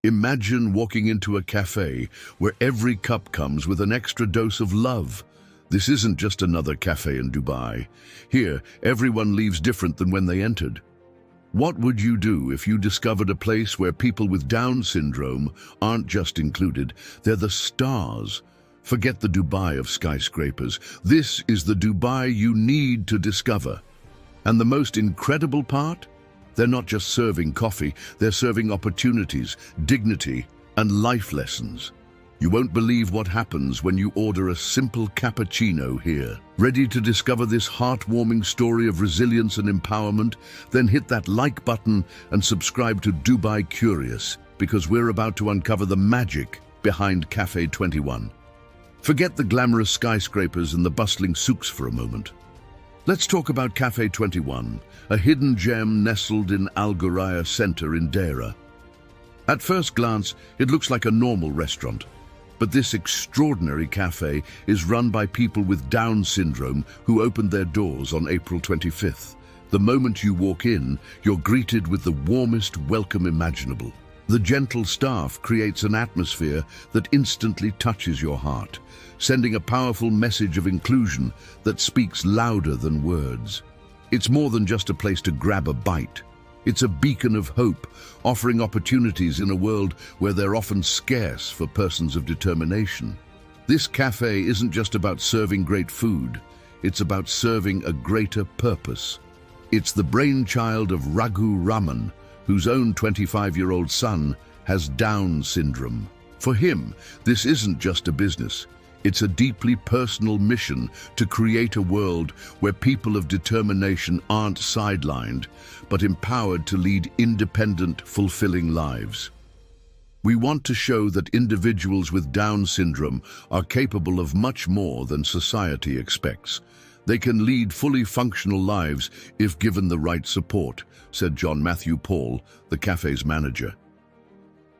Imagine walking into a cafe where every cup comes with an extra dose of love. This isn't just another cafe in Dubai. Here, everyone leaves different than when they entered. What would you do if you discovered a place where people with Down syndrome aren't just included, they're the stars? Forget the Dubai of skyscrapers. This is the Dubai you need to discover. And the most incredible part? They're not just serving coffee, they're serving opportunities, dignity, and life lessons. You won't believe what happens when you order a simple cappuccino here. Ready to discover this heartwarming story of resilience and empowerment? Then hit that like button and subscribe to Dubai Curious, because we're about to uncover the magic behind Café 21. Forget the glamorous skyscrapers and the bustling souks for a moment. Let's talk about Café 21, a hidden gem nestled in Al Ghuraya Center in Deira. At first glance, it looks like a normal restaurant. But this extraordinary cafe is run by people with Down syndrome who opened their doors on April 25th. The moment you walk in, you're greeted with the warmest welcome imaginable. The gentle staff creates an atmosphere that instantly touches your heart, sending a powerful message of inclusion that speaks louder than words. It's more than just a place to grab a bite. It's a beacon of hope, offering opportunities in a world where they're often scarce for persons of determination. This cafe isn't just about serving great food, it's about serving a greater purpose. It's the brainchild of Raghu Raman, whose own 25-year-old son has Down syndrome. For him, this isn't just a business. It's a deeply personal mission to create a world where people of determination aren't sidelined, but empowered to lead independent, fulfilling lives. We want to show that individuals with Down syndrome are capable of much more than society expects. They can lead fully functional lives if given the right support, said John Matthew Paul, the cafe's manager.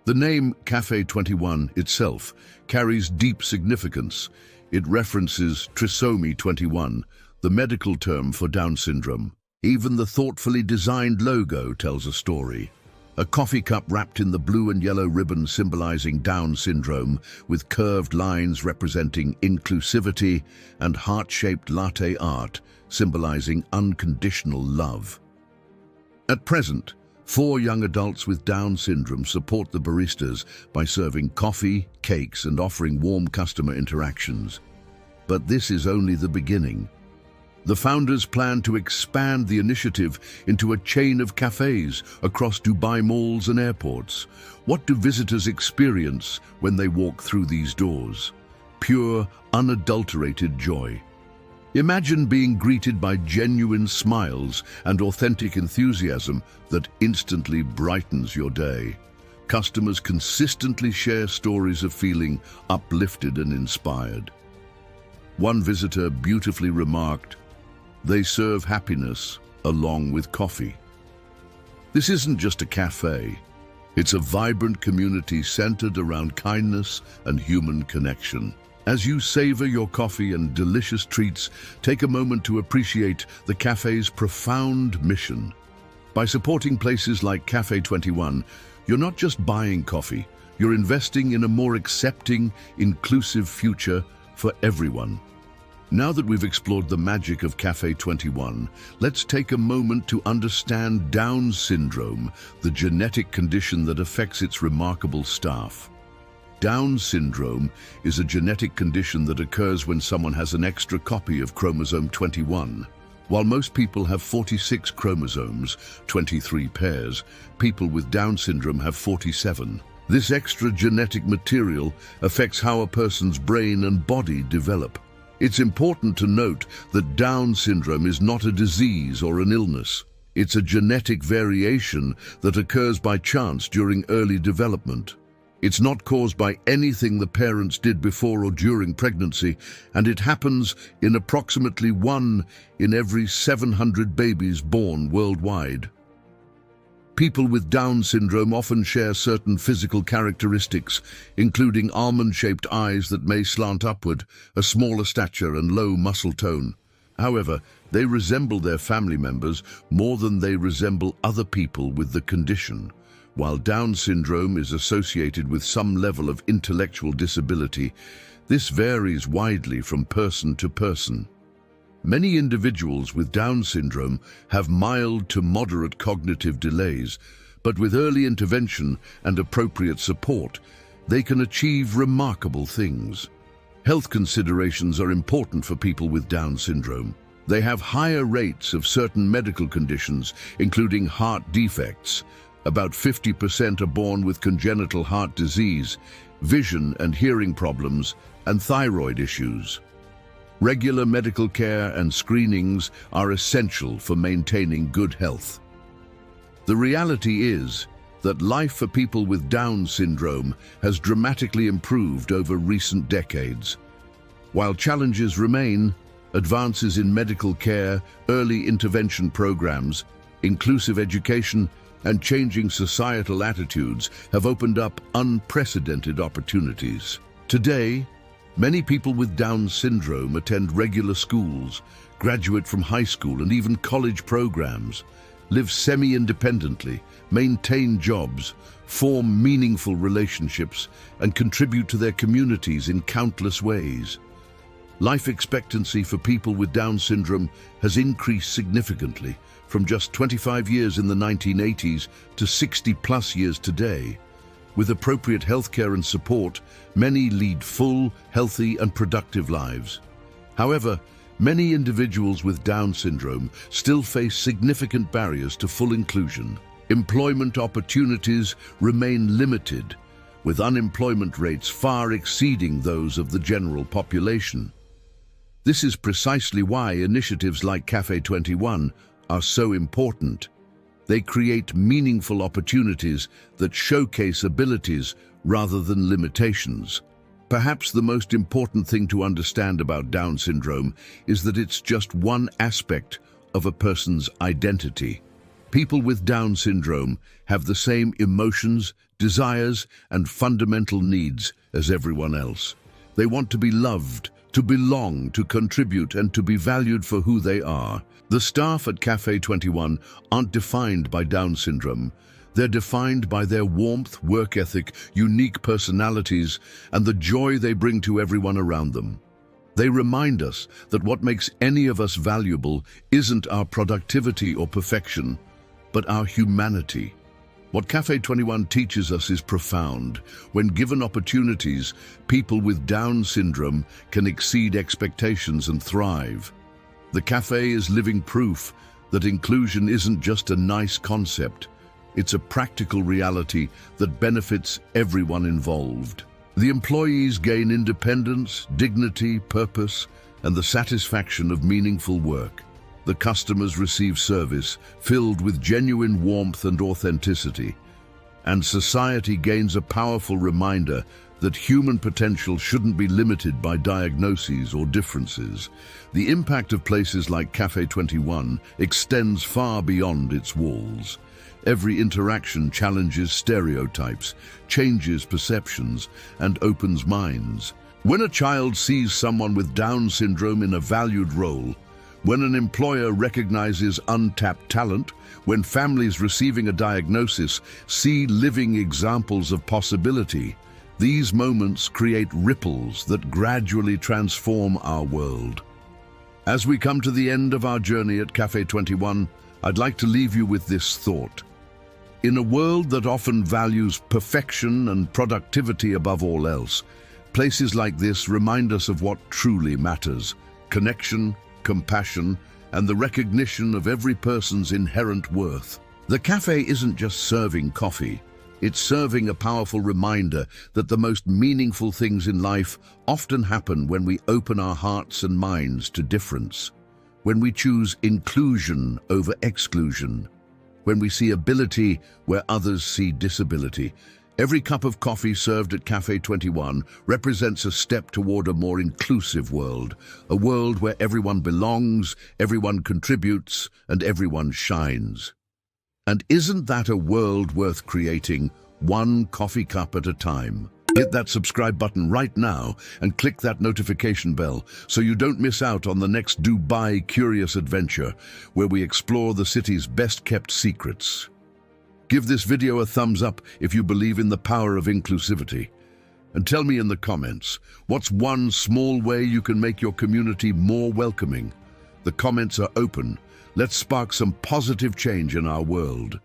The name Café 21 itself carries deep significance. It references trisomy 21, the medical term for Down syndrome. Even the thoughtfully designed logo tells a story. A coffee cup wrapped in the blue and yellow ribbon symbolizing Down syndrome, with curved lines representing inclusivity, and heart-shaped latte art symbolizing unconditional love. At present, 4 young adults with Down syndrome support the baristas by serving coffee, cakes, and offering warm customer interactions. But this is only the beginning. The founders plan to expand the initiative into a chain of cafes across Dubai malls and airports. What do visitors experience when they walk through these doors? Pure, unadulterated joy. Imagine being greeted by genuine smiles and authentic enthusiasm that instantly brightens your day. Customers consistently share stories of feeling uplifted and inspired. One visitor beautifully remarked, "They serve happiness along with coffee." This isn't just a cafe. It's a vibrant community centered around kindness and human connection. As you savor your coffee and delicious treats, take a moment to appreciate the cafe's profound mission. By supporting places like Café 21, you're not just buying coffee, you're investing in a more accepting, inclusive future for everyone. Now that we've explored the magic of Café 21, let's take a moment to understand Down syndrome, the genetic condition that affects its remarkable staff. Down syndrome is a genetic condition that occurs when someone has an extra copy of chromosome 21. While most people have 46 chromosomes, 23 pairs, people with Down syndrome have 47. This extra genetic material affects how a person's brain and body develop. It's important to note that Down syndrome is not a disease or an illness. It's a genetic variation that occurs by chance during early development. It's not caused by anything the parents did before or during pregnancy, and it happens in approximately 1 in every 700 babies born worldwide. People with Down syndrome often share certain physical characteristics, including almond-shaped eyes that may slant upward, a smaller stature, and low muscle tone. However, they resemble their family members more than they resemble other people with the condition. While Down syndrome is associated with some level of intellectual disability, this varies widely from person to person. Many individuals with Down syndrome have mild to moderate cognitive delays, but with early intervention and appropriate support, they can achieve remarkable things. Health considerations are important for people with Down syndrome. They have higher rates of certain medical conditions, including heart defects. About 50% are born with congenital heart disease, vision and hearing problems, and thyroid issues. Regular medical care and screenings are essential for maintaining good health. The reality is that life for people with Down syndrome has dramatically improved over recent decades. While challenges remain, advances in medical care, early intervention programs, inclusive education, and changing societal attitudes have opened up unprecedented opportunities. Today, many people with Down syndrome attend regular schools, graduate from high school and even college programs, live semi-independently, maintain jobs, form meaningful relationships, and contribute to their communities in countless ways. Life expectancy for people with Down syndrome has increased significantly, from just 25 years in the 1980s to 60+ years today. With appropriate healthcare and support, many lead full, healthy, and productive lives. However, many individuals with Down syndrome still face significant barriers to full inclusion. Employment opportunities remain limited, with unemployment rates far exceeding those of the general population. This is precisely why initiatives like Café 21 are so important. They create meaningful opportunities that showcase abilities rather than limitations. Perhaps the most important thing to understand about Down syndrome is that it's just one aspect of a person's identity. People with Down syndrome have the same emotions, desires, and fundamental needs as everyone else. They want to be loved, to belong, to contribute, and to be valued for who they are. The staff at Café 21 aren't defined by Down syndrome. They're defined by their warmth, work ethic, unique personalities, and the joy they bring to everyone around them. They remind us that what makes any of us valuable isn't our productivity or perfection, but our humanity. What Café 21 teaches us is profound. When given opportunities, people with Down syndrome can exceed expectations and thrive. The Café is living proof that inclusion isn't just a nice concept. It's a practical reality that benefits everyone involved. The employees gain independence, dignity, purpose, and the satisfaction of meaningful work. The customers receive service filled with genuine warmth and authenticity. And society gains a powerful reminder that human potential shouldn't be limited by diagnoses or differences. The impact of places like Café 21 extends far beyond its walls. Every interaction challenges stereotypes, changes perceptions, and opens minds. When a child sees someone with Down syndrome in a valued role, when an employer recognizes untapped talent, when families receiving a diagnosis see living examples of possibility, these moments create ripples that gradually transform our world. As we come to the end of our journey at Café 21, I'd like to leave you with this thought. In a world that often values perfection and productivity above all else, places like this remind us of what truly matters: connection, compassion, and the recognition of every person's inherent worth. The Café isn't just serving coffee. It's serving a powerful reminder that the most meaningful things in life often happen when we open our hearts and minds to difference, when we choose inclusion over exclusion, when we see ability where others see disability. Every cup of coffee served at Café 21 represents a step toward a more inclusive world, a world where everyone belongs, everyone contributes, and everyone shines. And isn't that a world worth creating, one coffee cup at a time? Hit that subscribe button right now and click that notification bell so you don't miss out on the next Dubai Curious Adventure, where we explore the city's best-kept secrets. Give this video a thumbs up if you believe in the power of inclusivity. And tell me in the comments, what's one small way you can make your community more welcoming? The comments are open. Let's spark some positive change in our world.